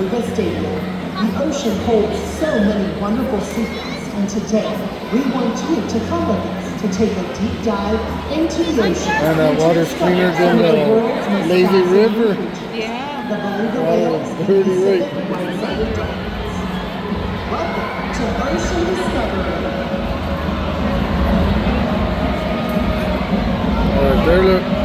Beluga Stadium. The ocean holds so many wonderful secrets, and today we want you to come with us to take a deep dive into the ocean. And that water screener in the lazy river. The beluga whales and Pacific white-sided dolphins. Welcome to Ocean Discovery. All right, there, look.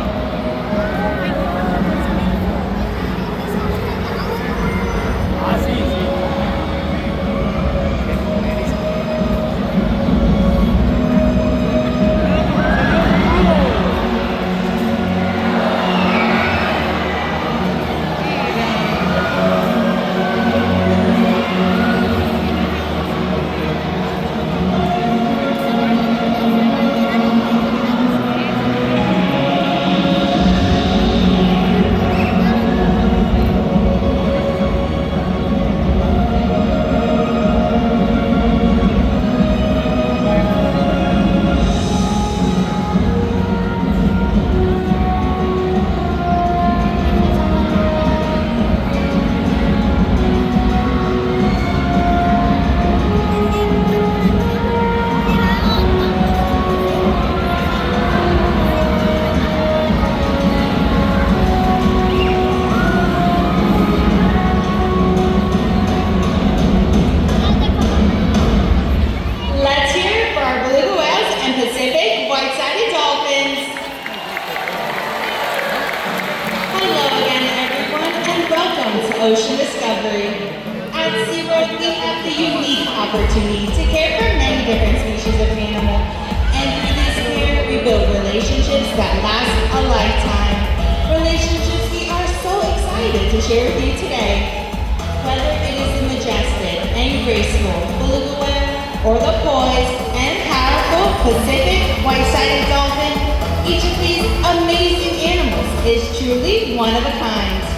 Ocean Discovery. At SeaWorld, we have the unique opportunity to care for many different species of animal, and through this care, we build relationships that last a lifetime. Relationships we are so excited to share with you today. Whether it is the majestic and graceful beluga whale, or the poised and powerful Pacific white-sided dolphin, each of these amazing animals is truly one of a kind.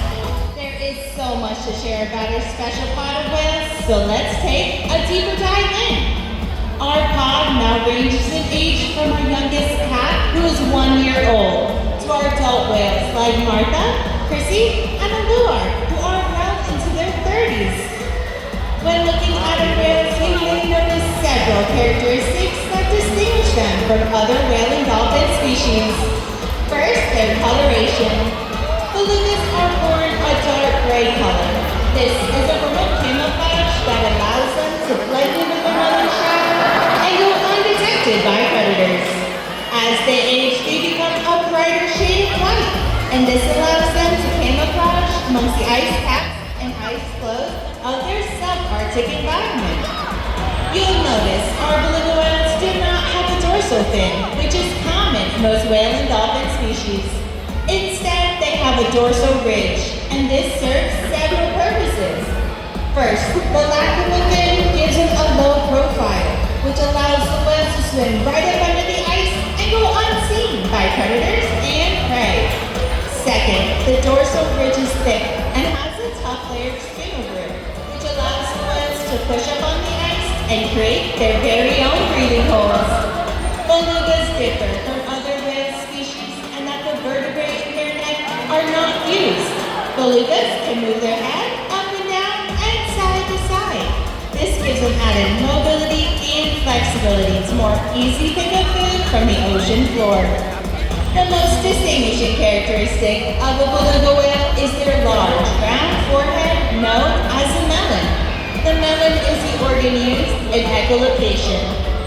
So much to share about our special pod of whales, so let's take a deeper dive in. Our pod now ranges in age from our youngest cat, who is 1 year old, to our adult whales like Martha, Chrissy, and Aluar, who are well into their 30s. When looking at our whales, we may notice several characteristics that distinguish them from other whale and dolphin species. First, their coloration. Belugas are born a dark gray color. This is a form of camouflage that allows them to blend in with their mother's shadow and go undetected by predators. As they age, they become a brighter shade of white, and this allows them to camouflage amongst the ice caps and ice floes of their subarctic environment. You'll notice our beluga whales do not have a dorsal fin, which is common in most whale and dolphin species. Instead, they have a dorsal ridge, and this serves several purposes. First, the lack of a fin gives them a low profile, which allows the whales to swim right up under the ice and go unseen by predators and prey. Second, the dorsal ridge is thick and has a tough layered skin over it, which allows the whales to push up on the ice and create their very own breathing holes. Belugas differ from other whale species and that the vertebrae in their neck are not fused. Belugas can move their head up and down and side to side. This gives them added mobility and flexibility to more easily pick up food from the ocean floor. The most distinguishing characteristic of a beluga whale is their large, round forehead known as a melon. The melon is the organ used in echolocation.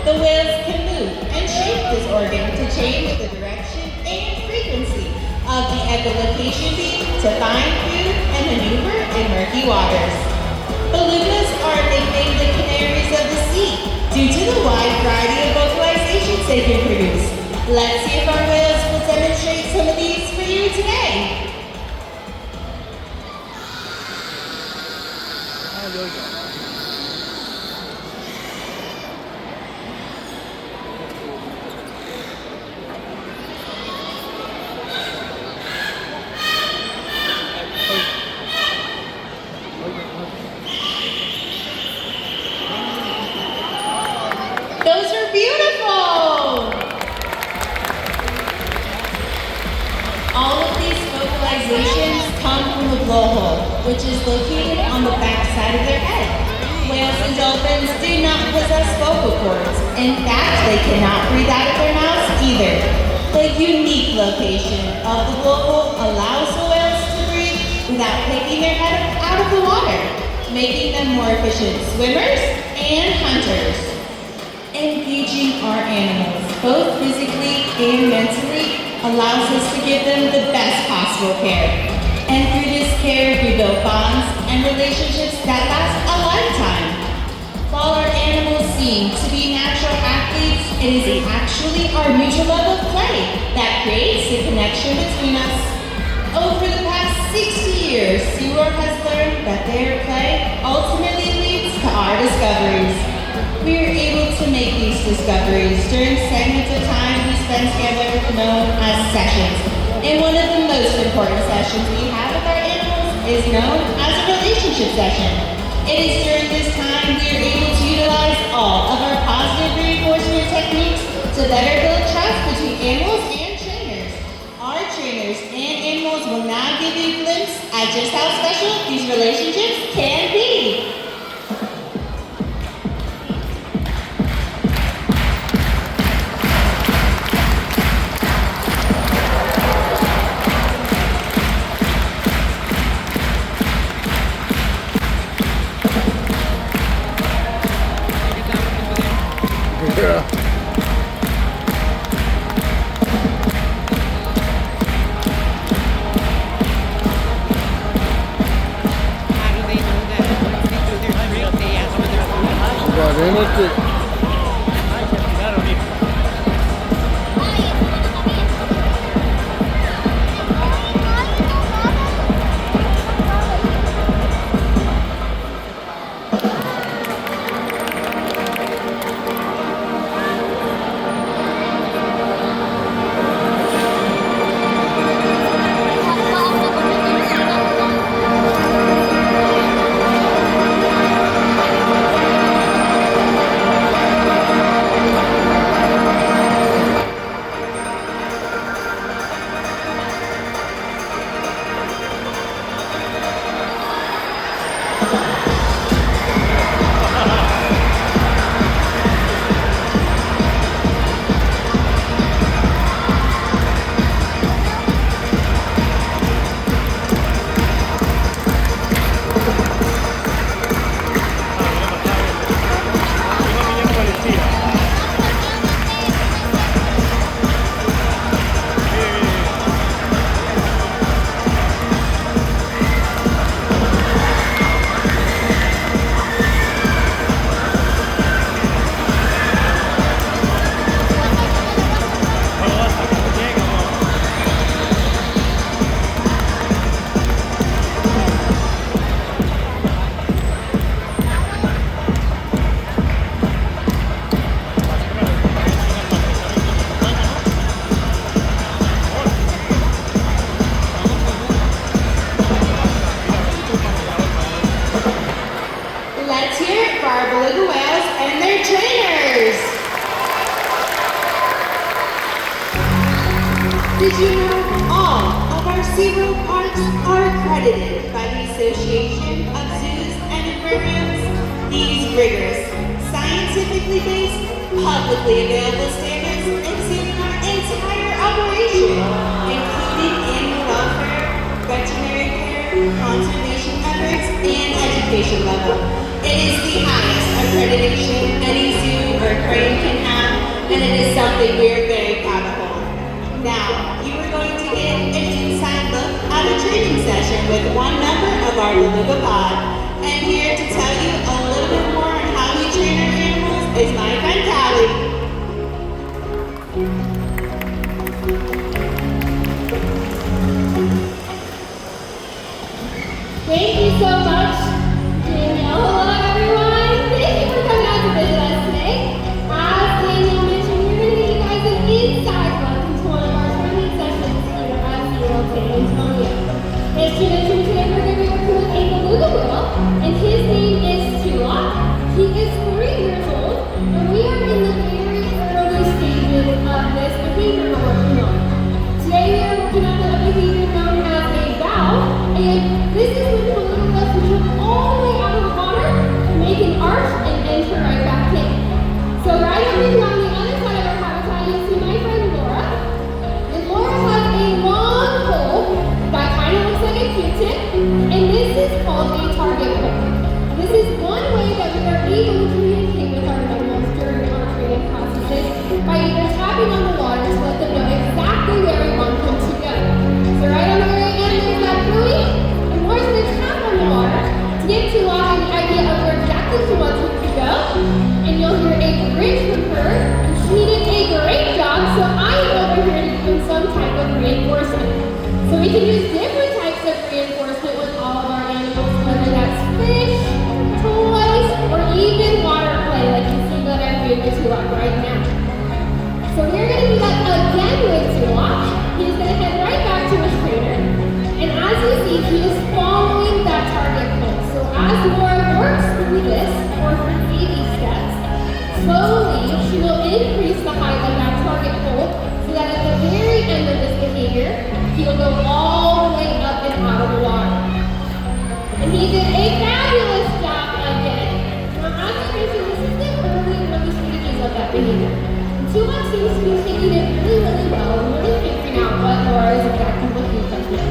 The whales can move and shape this organ to change the direction and frequency of the echolocation beam to find food and maneuver in murky waters. Belugas are nicknamed the canaries of the sea due to the wide variety of vocalizations they can produce. Let's see if our whales will demonstrate some of these for you today. Those are beautiful! All of these vocalizations come from the blowhole, which is located on the back whales do not possess vocal cords. In fact, they cannot breathe out of their mouths either. The unique location of the blowhole allows the whales to breathe without taking their head out of the water, making them more efficient swimmers and hunters. Engaging our animals, both physically and mentally, allows us to give them the best possible care. And through this care, we build bonds and relationships that last a lifetime. While our animals seem to be natural athletes, it is actually our mutual love of play that creates the connection between us. Over the past 60 years, SeaWorld has learned that their play ultimately leads to our discoveries. We are able to make these discoveries during segments of time we spend together known as sessions. And one of the most important sessions we have with our animals is known as a relationship session. It is during this time we are able to utilize all of our positive reinforcement techniques to better build trust between animals and trainers. Our trainers and animals will now give you a glimpse at just how special these relationships can be. Yeah. How do they know that once they do their drink, they ask for their food? Got anything? Let's hear it for our beluga whales and their trainers. Did you know all of our SeaWorld parks are accredited by the Association of Zoos and Aquariums? These rigorous, scientifically based, publicly available standards examine our entire operation, including animal welfare, veterinary care, conservation efforts, and education level. It is the highest accreditation any zoo or aquarium can have, and it is something we are very proud of. Now, you are going to get an inside look at a training session with one member of our beluga pod. And here to tell you a little bit more on how we train our animals is my friend Callie. Thank you so much, Danielle. Hello, everyone. Thank you for coming out to visit us today. As Danielle mentioned, we're going to give you guys an inside look into one of our training sessions here at SeaWorld San Antonio. As she mentioned, today we're going to be working with a beluga whale, and his name is Tula. He is 3 years old, and we are in the very early stages of this behavior we're working on. Today we are working on the behavior known as a bow, and this is when the beluga whales we can use different types of reinforcement with all of our animals, whether that's fish, toys, or even water play, like you see that I'm doing with Tulak right now. So we're going to do that again with Tulak. He's going to head right back to his trainer. And as you see, he is following that target pull. So as Laura works through this, or through baby steps, slowly she will increase the height of that target pull so that at the very end of this behavior, he'll go all the way up and out of the water. And he did a fabulous job again. Now as you mentioned, this is the early stages of that behavior. Tulak seems to be taking it really well and really figuring out what Laura is exactly looking for here.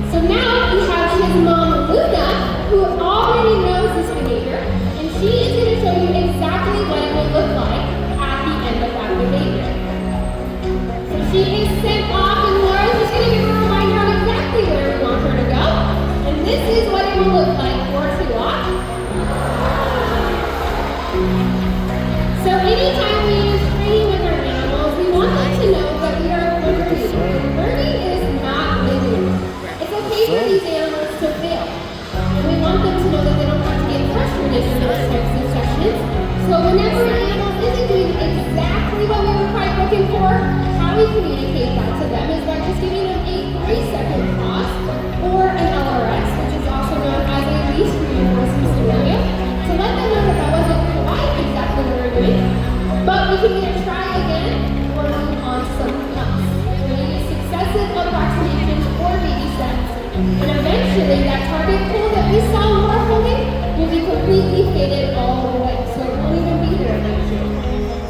So now we have his mom, Luna, who already knows this behavior, and she is going to show you exactly what it will look like at the end of that behavior. So she is sent off, and Laura is just going to give her a reminder on exactly where we want her to go. And this is what it will look like for Tulak. So anytime we use training with our animals, we want them to know that we are learning. Learning is not linear. It's okay for these animals to fail. And we want them to know that they don't have to get frustrated in those types of sessions. So whenever an animal isn't doing exactly what we were quite looking for, how we communicate that to them is by just giving them a 3-second pause or an LRS, which is also known as a least reinforcement scenario, to let them know that that wasn't quite exactly what we're doing. But we can either try again or move on to something else. We're going to use successive approximations or baby steps. And eventually that target pull that we saw Laura holding will be completely faded all the way. So it won't even be there eventually.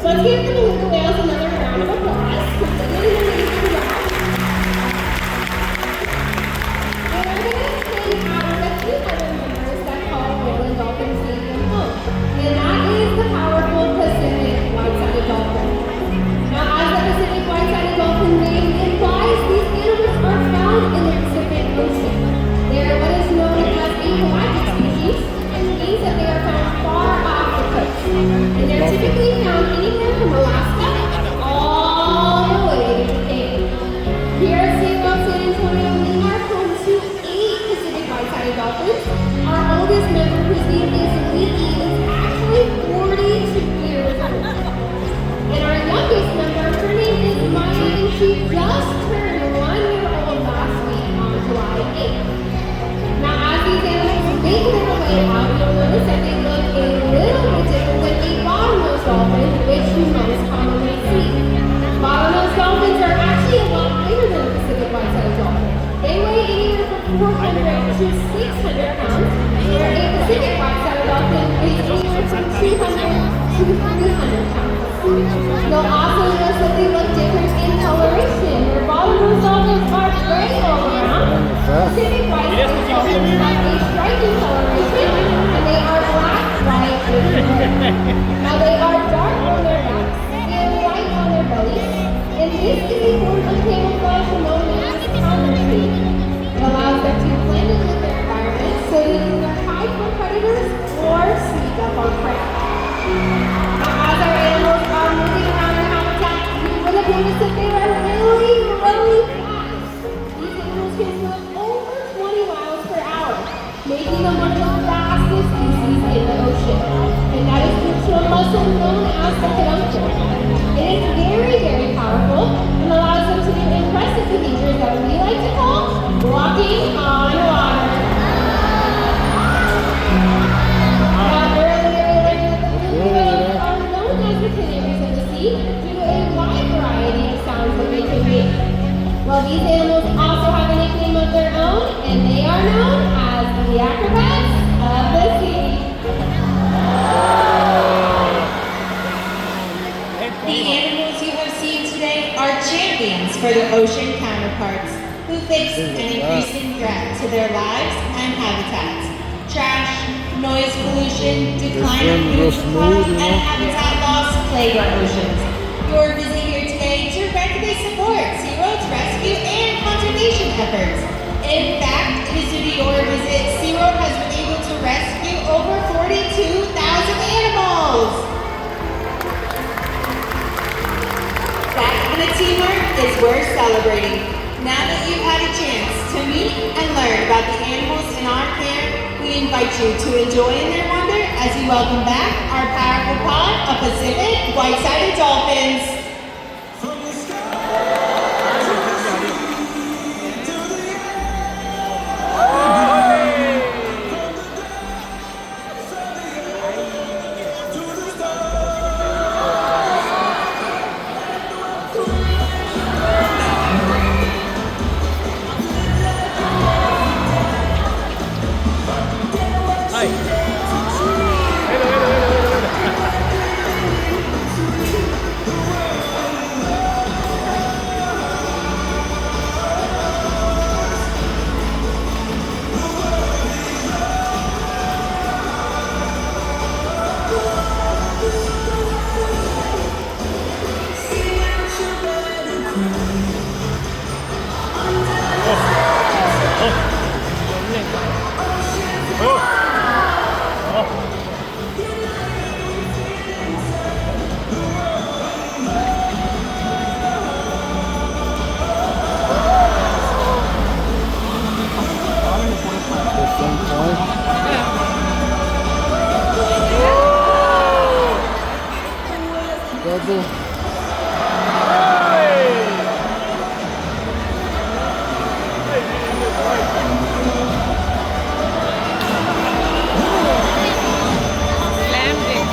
So let's give the beluga whales another round of applause because they did an amazing job. And I'm going to sing out the 2 other members that call Whale and Dolphin Stadium home. And that is the powerful Pacific white-sided dolphin. Now, as the Pacific white-sided dolphin name implies, these animals are found in the Pacific Ocean. They are what is known as a pelagic species, which means that they are found far off the coast. And they're typically found anywhere from Alaska all the way to Japan. Here at SeaWorld San Antonio, we are home to 8 Pacific white-sided dolphins. Our oldest member, whose name is Leaky, is actually 42 years old. And our youngest member, her name is Maya, and she just turned 1 year old last week on July 8th. Now, as these animals make their way out, you'll notice that they look a little bit different than a bottlenose dolphin, which you most commonly see. Bottlenose dolphins are actually a lot bigger than the Pacific white-sided dolphin. They weigh anywhere from 400 to 600 pounds, where a Pacific white-sided dolphin weighs anywhere from 200 to 300 pounds. You'll also notice that they look different in coloration, where bottlenose dolphins are gray all around. Pacific white-sided dolphins have a striking coloration, and they are black, white, and red. Now they are dark on their backs and white on their bellies, and this is a form of camouflage known as counterfeit. It allows them to blend in with their environment, so they can either hide from predators or sneak up on prey. Now, as our animals are moving around their habitat, you would have noticed that they are really fast. These animals can move over 20 miles per hour, making them one of the fastest species in the ocean. And that is due to a muscle known as the peduncle. It is very powerful and allows them to do impressive behaviors that we like to call walking on water. Now, earlier we learned that the blue whales are known as the canaries of the sea due to a wide variety of sounds that they can make. Well, these animals also have a nickname of their own, and they are known as the acrobats of the sea. The animals you have seen today are champions for their ocean counterparts who face an increasing threat to their lives and habitats. Trash, noise pollution, declining food supply, and habitat loss plague our oceans. Your visit here today directly supports SeaWorld's rescue and conservation efforts. In fact, it is due to your visit, SeaWorld has been able to rescue over 42,000 animals. That kind of teamwork is worth celebrating. Now that you've had a chance to meet and learn about the animals in our care, we invite you to enjoy in their wonder as we welcome back our powerful pod of Pacific white-sided dolphins. Double. Slammed it.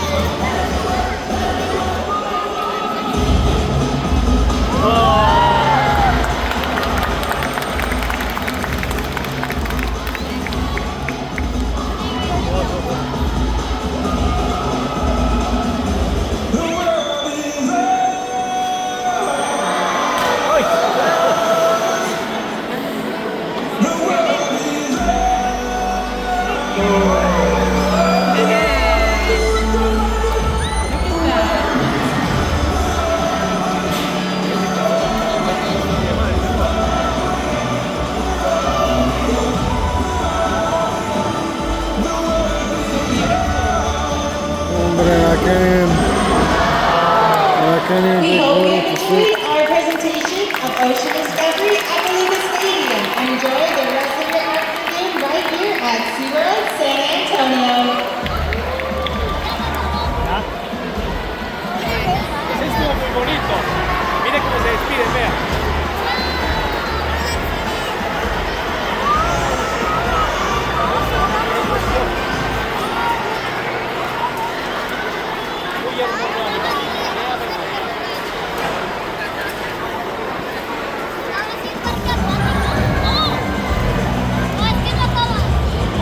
I can't even We get hope you water to enjoyed sip. our presentation of Ocean Discovery at Believe Stadium. Enjoy the rest of your afternoon right here at SeaWorld San Antonio. Ese estuvo muy bonito. Mire cómo se despide, vea. Muy hermoso animal.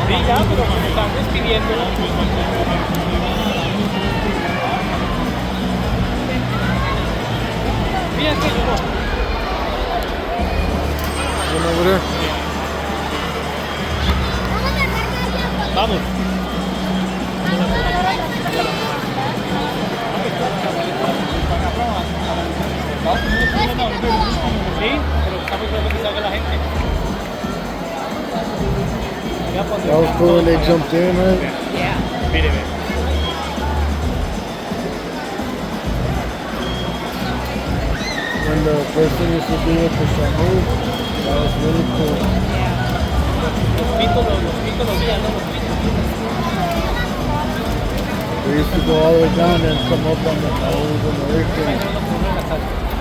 Sí, ya, pero se están despidiendo. Fíjate, One over there. vamos. Sí, pero estamos esperando que salga la gente. That was cool when they jumped in, right? Yeah. Mire, ve. When the person used to be at the shampoo, that was really cool. Los pitos los días, ¿no? Los pitos. We used to go all the way down and come up on the poles and everything. Pero no, no, no, no, no, no, no, no, no, no, no, no,